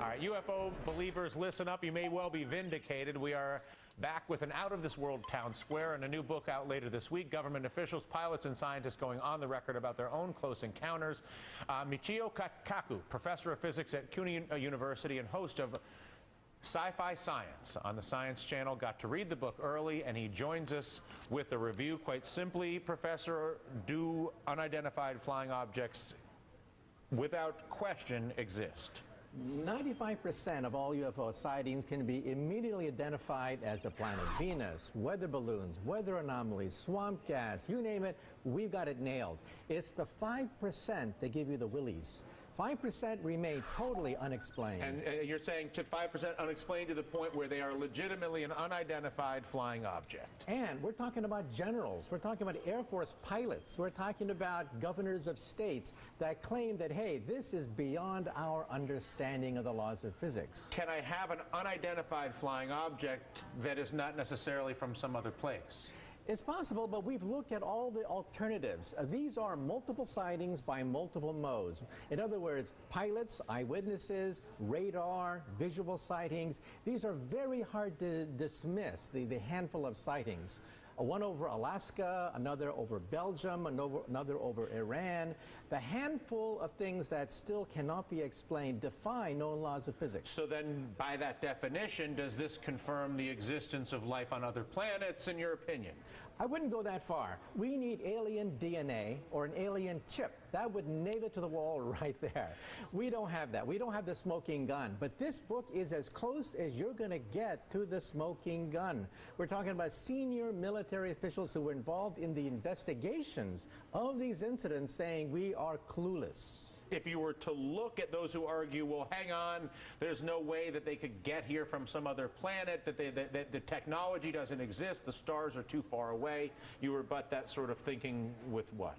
All right, UFO believers, listen up. You may well be vindicated. We are back with an out-of-this-world town square and a new book out later this week. Government officials, pilots, and scientists going on the record about their own close encounters. Michio Kaku, professor of physics at CUNY University and host of Sci-Fi Science on the Science Channel, got to read the book early, and he joins us with a review. Quite simply, Professor, do unidentified flying objects without question exist? 95% of all UFO sightings can be immediately identified as the planet Venus, weather balloons, weather anomalies, swamp gas, you name it, we've got it nailed. It's the 5% that give you the willies. 5% remain totally unexplained. And you're saying to 5% unexplained to the point where they are legitimately an unidentified flying object. And we're talking about generals. We're talking about Air Force pilots. We're talking about governors of states that claim that, hey, this is beyond our understanding of the laws of physics. Can I have an unidentified flying object that is not necessarily from some other place? It's possible, but we've looked at all the alternatives. These are multiple sightings by multiple modes. In other words, pilots, eyewitnesses, radar, visual sightings. These are very hard to dismiss, the handful of sightings. One over Alaska, another over Belgium, another over Iran. The handful of things that still cannot be explained defy known laws of physics. So then, by that definition, does this confirm the existence of life on other planets, in your opinion? I wouldn't go that far. We need alien DNA or an alien chip. That would nail it to the wall right there. We don't have that. We don't have the smoking gun. But this book is as close as you're going to get to the smoking gun. We're talking about senior military officials who were involved in the investigations of these incidents saying we are clueless. If you were to look at those who argue, well, hang on, there's no way that they could get here from some other planet, that the technology doesn't exist, the stars are too far away, you rebut that sort of thinking with what?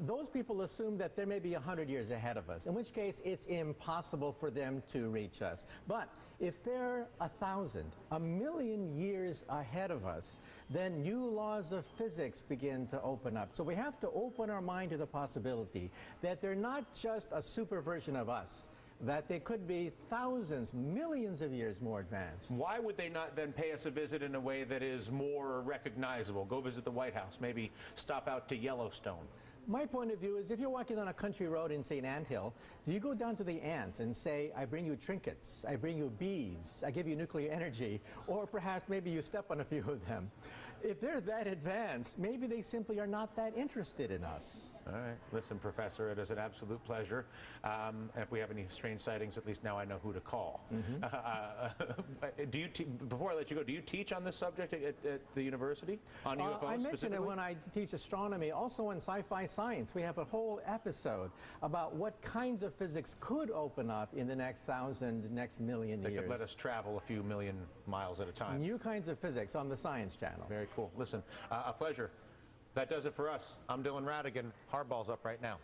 Those people assume that there may be 100 years ahead of us, in which case it's impossible for them to reach us. But if they're 1,000, 1,000,000 years ahead of us, then new laws of physics begin to open up. So we have to open our mind to the possibility that they're not just a super version of us, that they could be thousands, millions of years more advanced. Why would they not then pay us a visit in a way that is more recognizable? Go visit the White House, maybe stop out to Yellowstone. My point of view is if you're walking on a country road in St. Anthill, do you go down to the ants and say, I bring you trinkets, I bring you beads, I give you nuclear energy, or perhaps maybe you step on a few of them? If they're that advanced, maybe they simply are not that interested in us. All right. Listen, Professor, it is an absolute pleasure. If we have any strange sightings, at least now I know who to call. Before I let you go, do you teach on this subject at the university, on UFOs I mentioned specifically? it when I teach astronomy. Also in Sci-Fi Science, we have a whole episode about what kinds of physics could open up in the next 1,000, next million years. They could let us travel a few million miles at a time. New kinds of physics on the Science Channel. Very cool. Listen, a pleasure. That does it for us. I'm Dylan Radigan. Hardball's up right now.